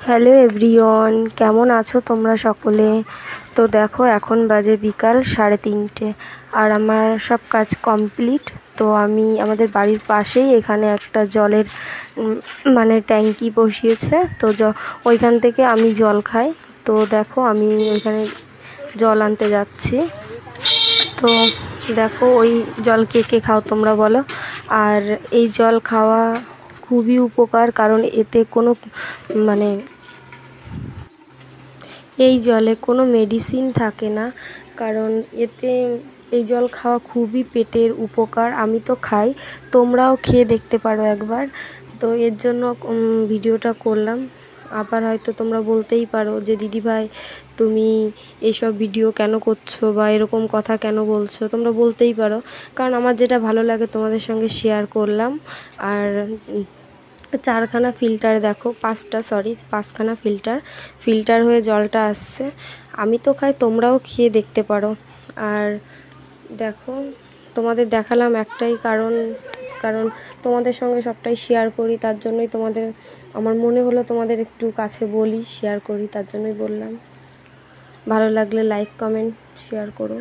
Hello everyone, কেমন আছো তোমরা সকলে? তো দেখো, এখন বাজে বিকাল 3:30 আর আমার সব কাজ কমপ্লিট। তো আমি আমাদের বাড়ির পাশেই এখানে একটা জলের মানে ট্যাঙ্কি বসিয়েছে, তো ওইখান থেকে আমি জল খাই। তো দেখো, আমি ওইখানে জল আনতে যাচ্ছি। তো দেখো, ওই জল কে কে খাও তোমরা বলো। আর এই জল খাওয়া খুবই উপকার, কারণ এতে কোনো মানে এই জলে কোনো মেডিসিন থাকে না, কারণ এতে এই জল খাওয়া খুবই পেটের উপকার। আমি তো খাই, তোমরাও খেয়ে দেখতে পারো একবার। তো এর জন্য ভিডিওটা করলাম। আবার হয়তো তোমরা বলতেই পারো যে দিদিভাই, তুমি এইসব ভিডিও কেন করছো বা এরকম কথা কেন বলছো, তোমরা বলতেই পারো। কারণ আমার যেটা ভালো লাগে তোমাদের সঙ্গে শেয়ার করলাম। আর চারখানা ফিল্টার, দেখো পাঁচখানা ফিল্টার হয়ে জলটা আসছে। আমি তো খাই, তোমরাও খেয়ে দেখতে পারো। আর দেখো, তোমাদের দেখালাম একটাই কারণ, কারণ তোমাদের সঙ্গে সবটাই শেয়ার করি, তার জন্যই আমার মনে হলো তোমাদের একটু কাছে বলি, শেয়ার করি, তার জন্যই বললাম। ভালো লাগলে লাইক কমেন্ট শেয়ার করো।